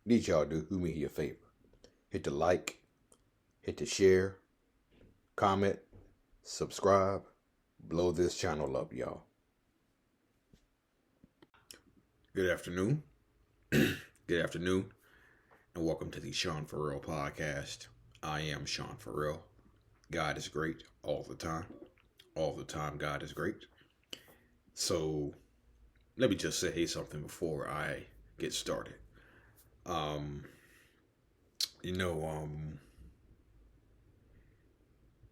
Need y'all to do me a favor. Hit the like, hit the share, comment, subscribe, blow this channel up, y'all. Good afternoon. Good afternoon, and welcome to the Sean Ferrell podcast. I am Sean Ferrell. God is great all the time. All the time, God is great. So, let me just say something before I get started.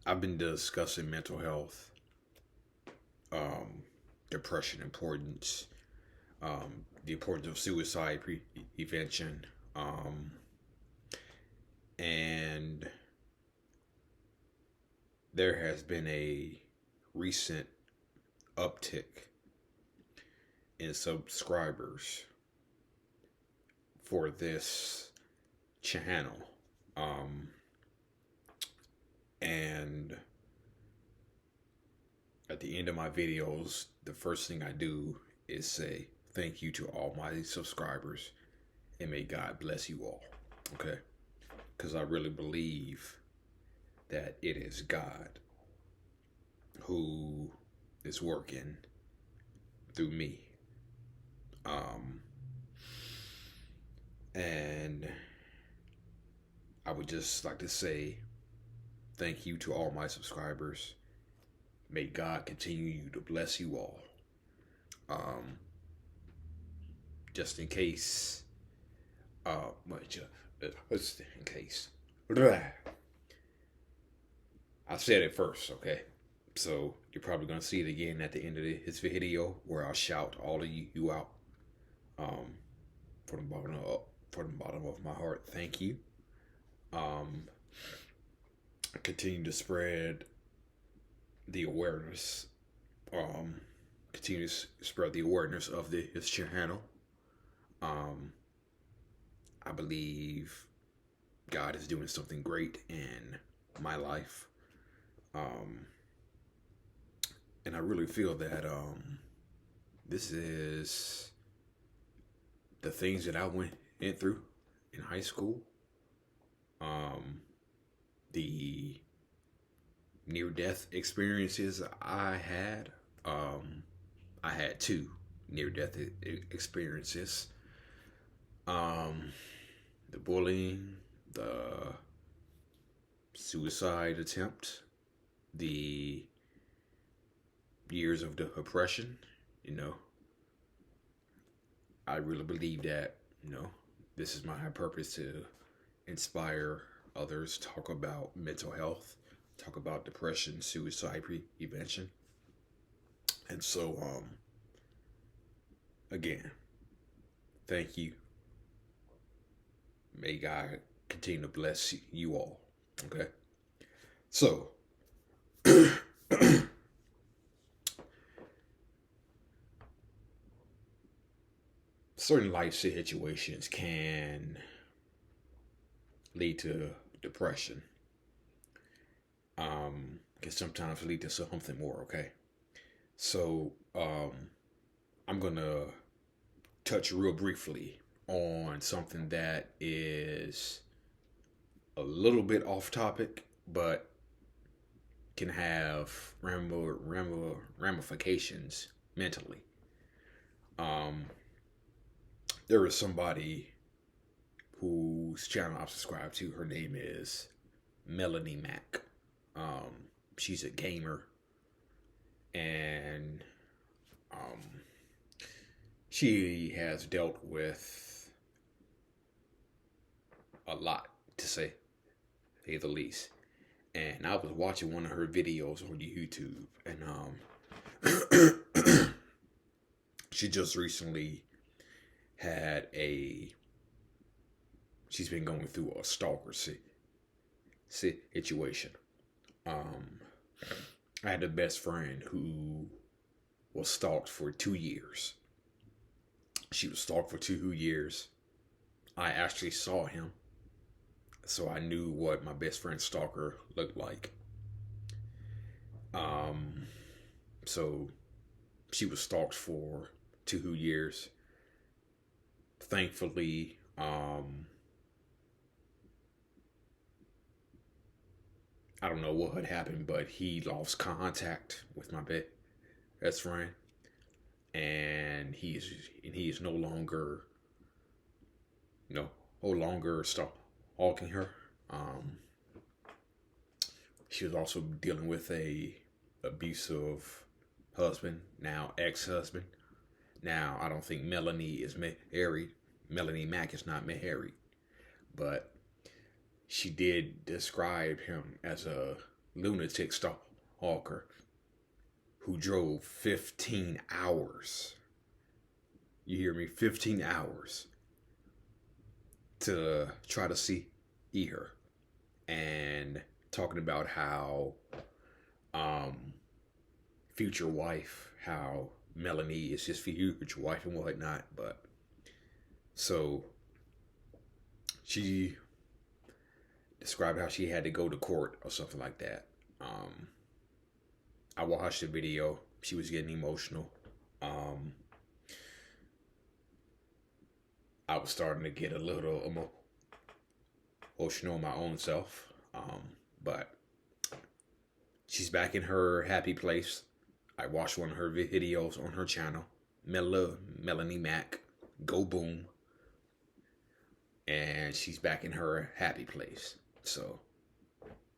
I've been discussing mental health, depression importance, the importance of suicide prevention, and there has been a recent uptick in subscribers for this channel. And at the end of my videos, the first thing I do is say thank you to all my subscribers and may God bless you all. Okay? Because I really believe that it is God who is working through me. And I would just like to say thank you to all my subscribers. May God continue to bless you all. Just in case, in case, I said it first, okay? So you're probably gonna see it again at the end of this video, where I'll shout all of you out. From the bottom of my heart, thank you. Continue to spread the awareness. Continue to spread the awareness of this channel. I believe God is doing something great in my life. And I really feel that this is the things that I went through in high school. The near-death experiences I had. I had two near-death experiences. The bullying, the suicide attempt, the years of depression, I really believe that, this is my purpose, to inspire others, talk about mental health, talk about depression, suicide prevention. And so, again, thank you. May God continue to bless you all. Okay? So, certain life situations can lead to depression. Can sometimes lead to something more, okay? So, I'm gonna touch real briefly on something that is a little bit off topic, but can have ramifications mentally. There is somebody whose channel I subscribe to. Her name is Melonie Mac. She's a gamer, and she has dealt with a lot, to say the least. And I was watching one of her videos on YouTube, and she just recently had she's been going through a stalker situation. I had a best friend who was stalked for 2 years. She was stalked for 2 years. I actually saw him, so I knew what my best friend's stalker looked like. So she was stalked for 2 years. Thankfully, Um, I don't know what had happened, but he lost contact with my best friend, and he is no longer no no longer stalking her. Um, she was also dealing with a abusive husband, now ex-husband. Now I don't think Melonie is married. Melonie Mac is not married, but she did describe him as a lunatic stalker who drove 15 hours. You hear me? 15 hours to try to see her, and talking about how future wife, how Melonie is his future wife and whatnot. But so she described how she had to go to court or something like that. I watched the video. She was getting emotional. I was starting to get a little emotional my own self. But she's back in her happy place. I watched one of her videos on her channel, Melonie Mac, Go Boom. And she's back in her happy place. So,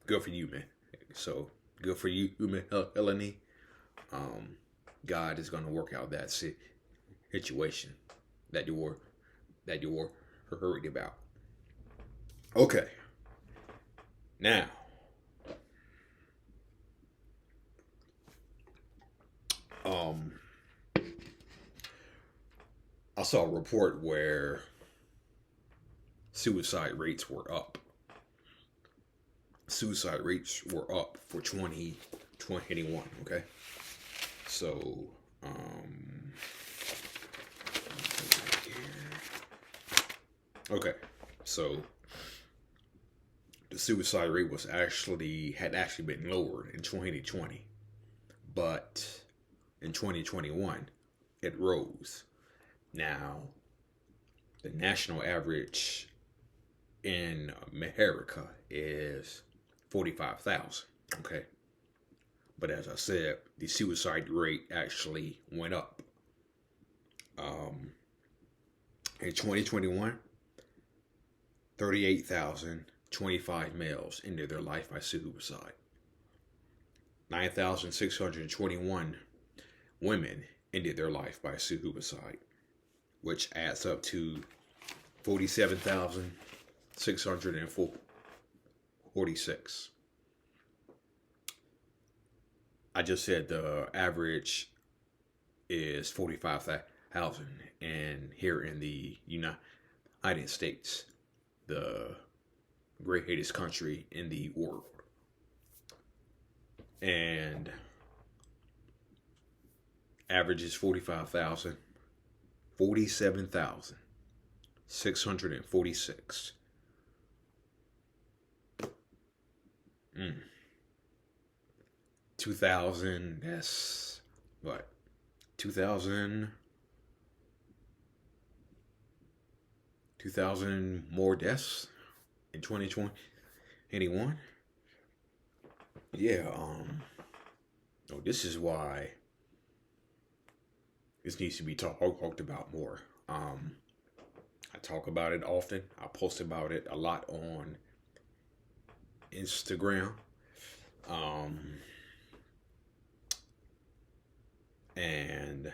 good for you, man. So, good for you, Melonie. God is going to work out that situation that you were worried about. Okay. Now, I saw a report where suicide rates were up. Suicide rates were up for 2021. Okay, so okay, so the suicide rate had actually been lowered in 2020, but in 2021 it rose. Now, the national average in America is 45,000. Okay, but as I said, the suicide rate actually went up. In 2021, 38,025 males ended their life by suicide. 9,621 women ended their life by suicide, which adds up to 47,646. I just said the average is 45,000, and here in the United States, the greatest country in the world. And average is 47,646. 2,000, that's what? 2,000 more deaths in 2021. Yeah, this is why this needs to be talked about more. I talk about it often. I post about it a lot on Instagram. And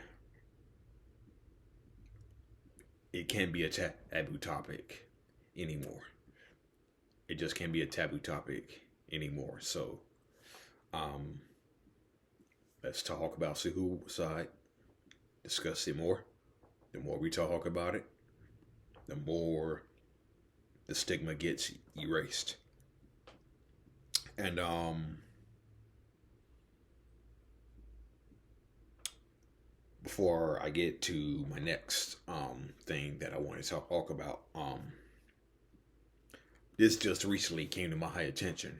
it can't be a taboo topic anymore. It just can't be a taboo topic anymore. So, let's talk about suicide. Discuss it more. The more we talk about it, the more the stigma gets erased. And before I get to my next thing that I want to talk about, this just recently came to my attention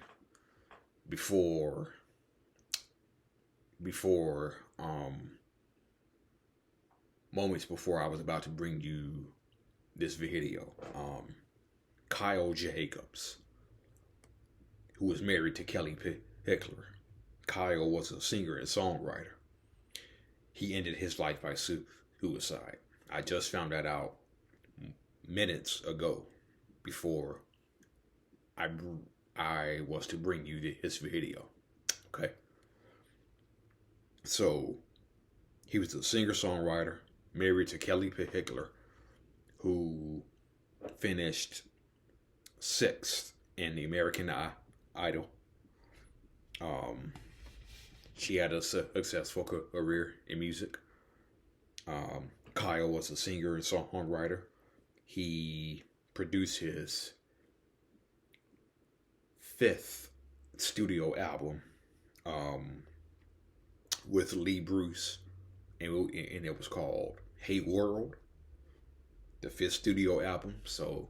before moments before I was about to bring you this video. Kyle Jacobs, who was married to Kelly Pickler. Kyle was a singer and songwriter. He ended his life by suicide. I just found that out minutes ago before I was to bring you this video. Okay. So he was a singer-songwriter married to Kelly Pickler, who finished 6th in the American Idol. She had a successful career in music. Kyle was a singer and songwriter. He produced his 5th studio album with Lee Bruce, and it was called Hey World, the 5th studio album. So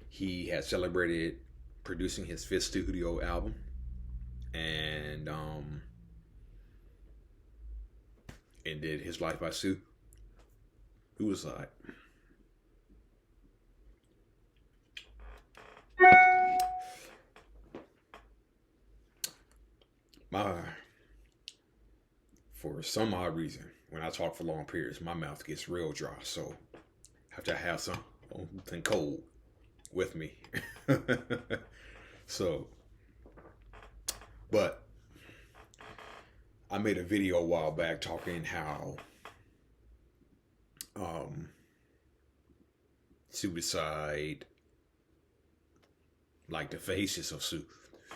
he had celebrated producing his 5th studio album, and ended his life by suicide. For some odd reason, when I talk for long periods, my mouth gets real dry, so I have to have something cold with me. So, but I made a video a while back talking how suicide, like the faces of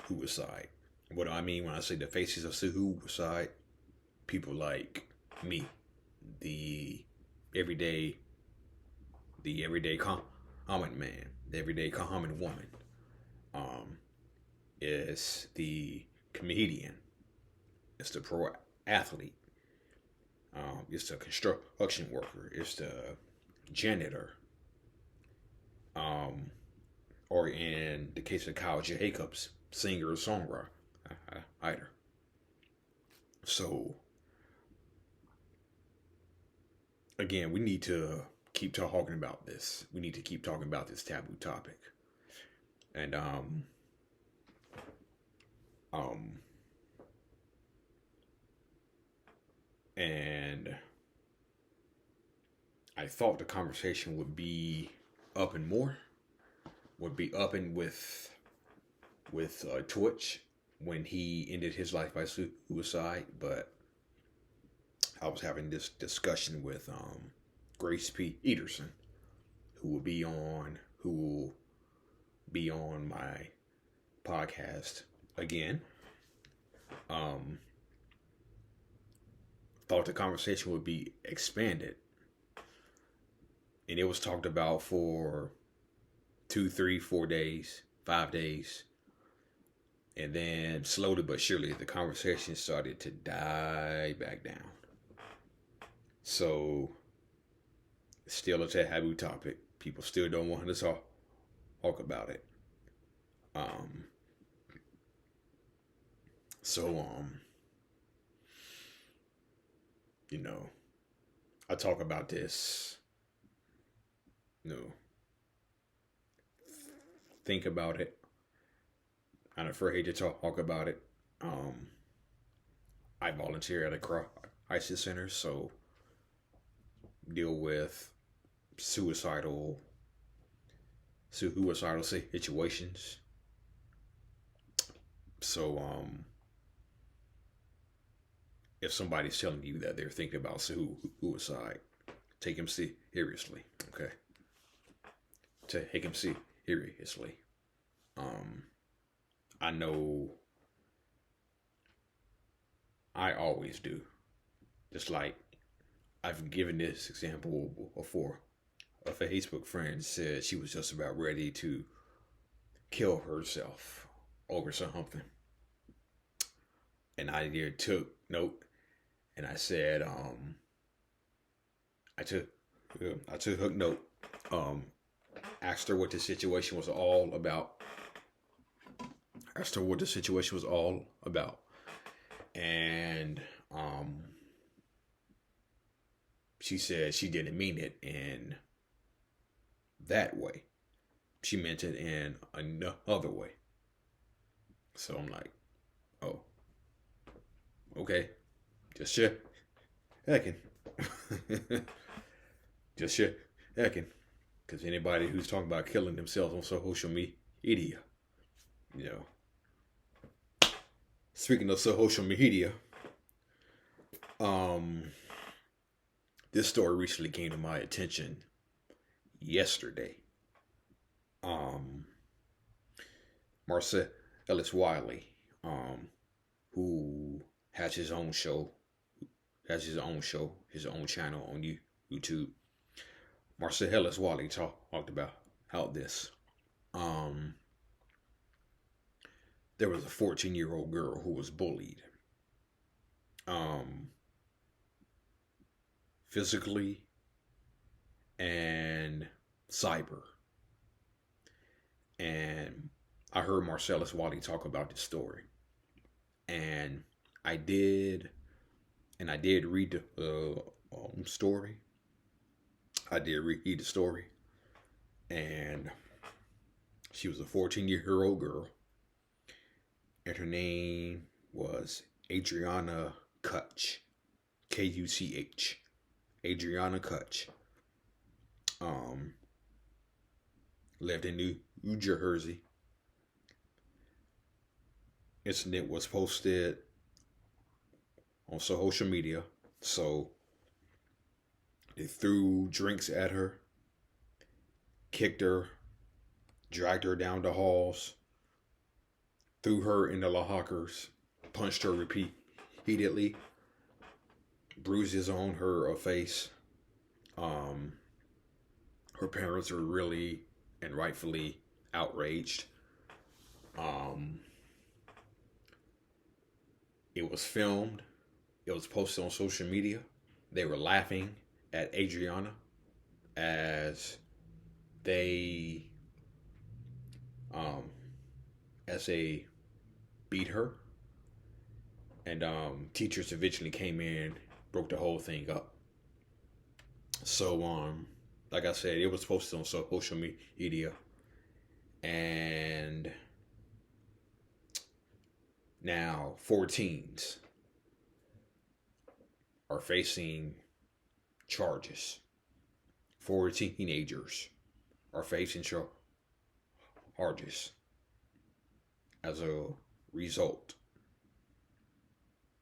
suicide. What do I mean when I say the faces of suicide? People like me, the everyday common man, the everyday common woman, is the comedian, it's the pro athlete, it's the construction worker, it's the janitor, or in the case of Kyle Jacobs, singer or songwriter. So again, we need to keep talking about this. We need to keep talking about this taboo topic. And and I thought the conversation would be up and more, would be up and with Twitch when he ended his life by suicide, but I was having this discussion with Grace P. Peterson, who will be on my podcast again. Thought the conversation would be expanded, and it was talked about for 2, 3, 4 days, 5 days. And then slowly but surely, the conversation started to die back down. So, still a taboo topic. People still don't want to talk about it. I talk about this, think about it. I'm afraid to talk about it. I volunteer at a crisis center, so deal with suicidal situations. So, if somebody's telling you that they're thinking about suicide, take them seriously. Okay, take them seriously. I know I always do. Just like I've given this example before. A Facebook friend said she was just about ready to kill herself over something. And I took note, and I said, I took note, asked her what the situation was all about. And she said she didn't mean it, and that way. She meant it in another way. So I'm like, oh, okay. Just checking. Just checking. Because anybody who's talking about killing themselves on social media, you know. Speaking of social media, this story recently came to my attention yesterday. Marcellus Wiley, who has his own his own channel on YouTube. Marcellus Wiley talked about how this. There was a 14-year-old girl who was bullied, physically and cyber. And I heard Marcellus Wiley talk about this story, and I did read the story. I did read the story, and she was a 14-year-old girl, and her name was Adriana Kutch, Kuch, Adriana Kutch. Lived in New Jersey. Incident was posted on social media. So they threw drinks at her, kicked her, dragged her down the halls, threw her in the lockers, punched her repeatedly, bruises on her face. Her parents were really and rightfully outraged. It was filmed. It was posted on social media. They were laughing at Adriana as they beat her. And teachers eventually came in, broke the whole thing up. So like I said, it was posted on social media, and now 14s are facing charges. 4 teenagers are facing charges as a result.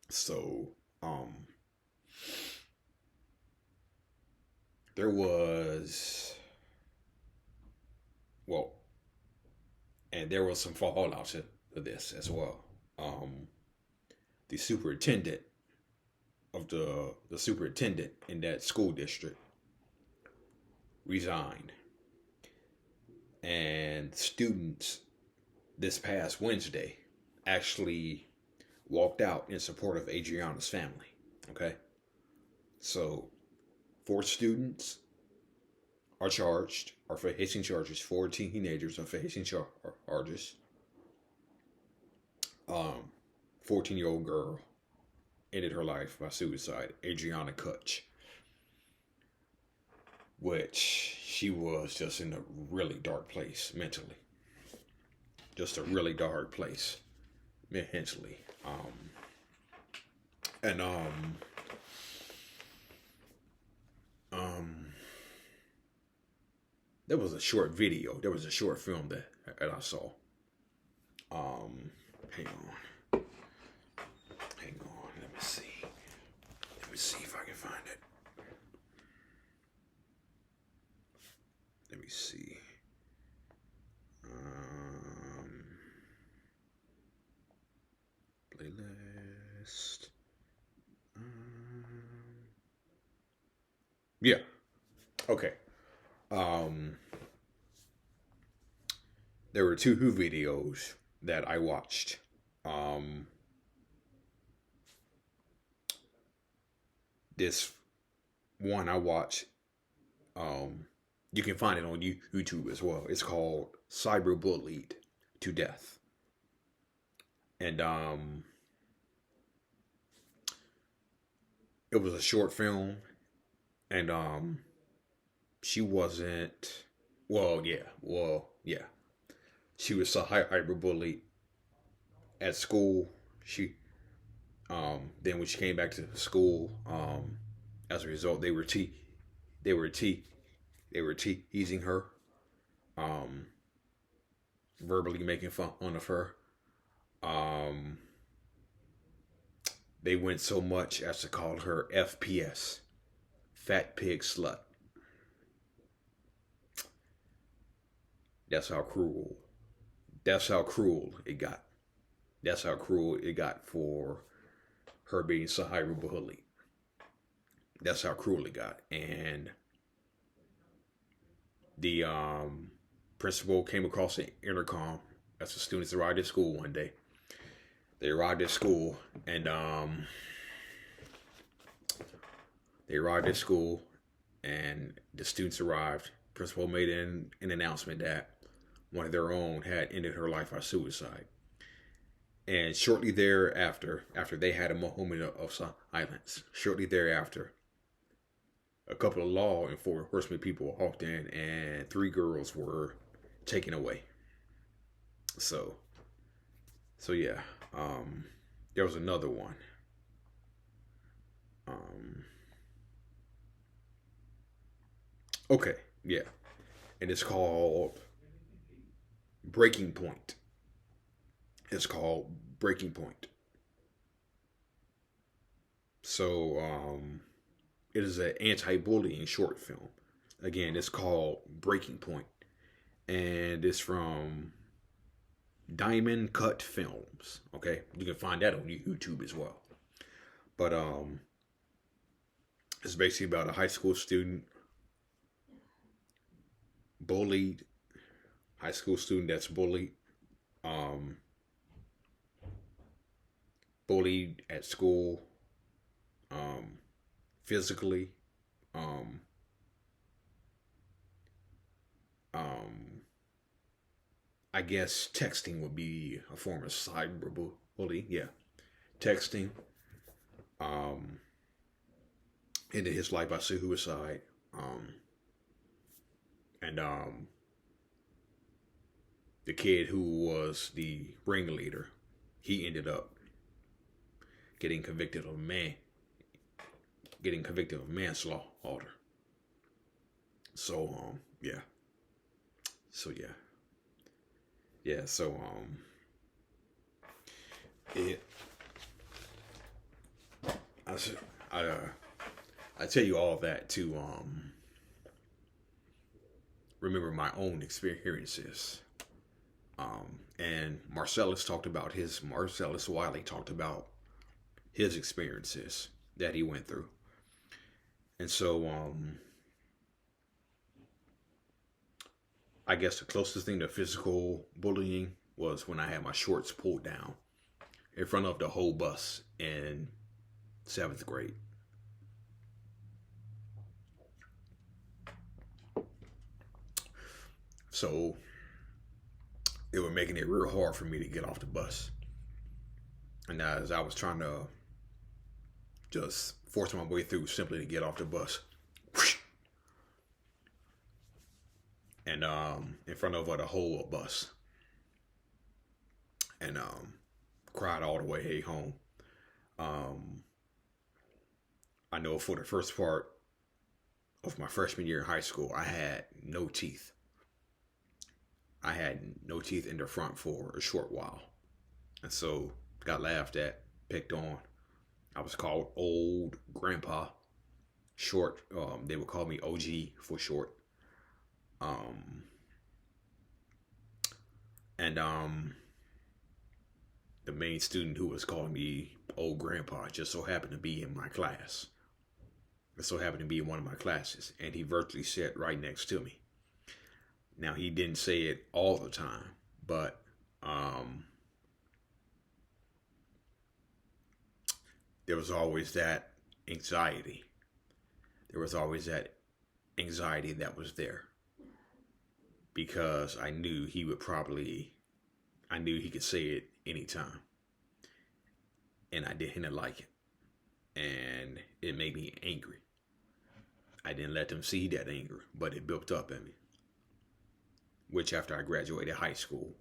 So, there was, and there was some fallout to this as well. The superintendent in that school district resigned, and students this past Wednesday actually walked out in support of Adriana's family. Okay, so 4 students are facing charges. 4 teenagers are facing charges. 14-year-old girl ended her life by suicide, Adriana Kutch, which she was just in a really dark place mentally. Just a really dark place mentally. There was a short video. There was a short film that I saw. Hang on. Let me see. Let me see if I can find it. Let me see. Playlist. Yeah. Okay. There were 2 videos that I watched. This one I watched, you can find it on YouTube as well. It's called Cyberbullied to Death. And it was a short film, and she wasn't well, yeah. She was so hyperbullied at school. She then when she came back to school, as a result, they were te they were teasing her, um, verbally making fun of her. Um, they went so much as to call her FPS, fat pig slut. That's how cruel. That's how cruel it got. That's how cruel it got for her being so hyperbullied. That's how cruel it got. And the principal came across the intercom as the students arrived at school one day. They arrived at school and they arrived at school and the students arrived. Principal made an announcement that one of their own had ended her life by suicide. And shortly thereafter, after they had a moment of silence, shortly thereafter, a couple of law enforcement people walked in and 3 girls were taken away. So yeah, there was another one. Okay, yeah, and it's called Breaking Point. It's called Breaking Point. So it is an anti-bullying short film. Again, it's called Breaking Point, and it's from Diamond Cut Films. Okay, you can find that on YouTube as well. But it's basically about a high school student bullied, high school student that's bullied, bullied at school, physically, um, um, I guess texting would be a form of cyberbullying. Yeah, texting. Um, Ended his life by suicide. And the kid who was the ringleader, he ended up getting convicted of manslaughter. So yeah. So yeah. Yeah, so it I I, I tell you all that to remember my own experiences. And Marcellus Wiley talked about his experiences that he went through. And so I guess the closest thing to physical bullying was when I had my shorts pulled down in front of the whole bus in 7th grade. So they were making it real hard for me to get off the bus. And as I was trying to just force my way through simply to get off the bus, and in front of the whole bus, and cried all the way home. I know for the first part of my freshman year in high school, I had no teeth. I had no teeth in the front for a short while. And so got laughed at, picked on. I was called old grandpa. Short, they would call me OG for short. And the main student who was calling me old grandpa just so happened to be in my class. It so happened to be in one of my classes, and he virtually sat right next to me. Now, he didn't say it all the time, but there was always that anxiety. There was always that anxiety that was there, because I knew he could say it anytime, and I didn't like it, and it made me angry. I didn't let them see that anger, but it built up in me. which after I graduated high school,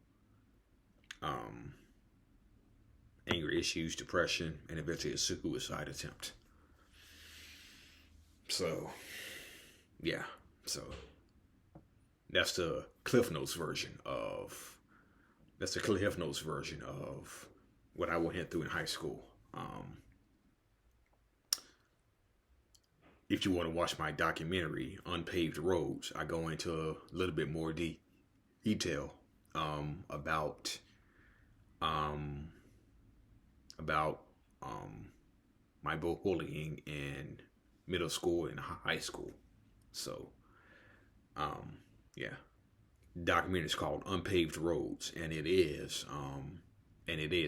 anger issues, depression, and eventually a suicide attempt. So, yeah. So that's the Cliff Notes version of what I went through in high school. If you want to watch my documentary, Unpaved Roads, I go into a little bit more detail about my bullying in middle school and high school. So, yeah, documentary is called Unpaved Roads, and it is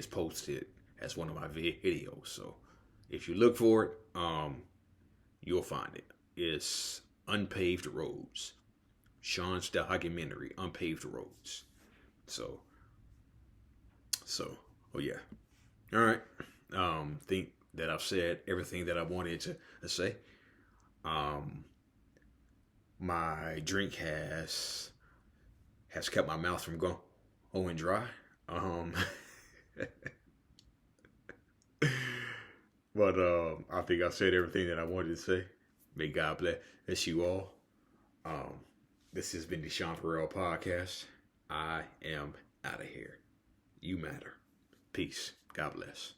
posted as one of my videos. So, if you look for it, you'll find it. It's Unpaved Roads. Sean's documentary, Unpaved Roads. So, oh yeah. All right. Think that I've said everything that I wanted to say. My drink has kept my mouth from going dry. But I think I said everything that I wanted to say. May God bless you all. This has been the Sean Ferrell podcast. I am out of here. You matter. Peace. God bless.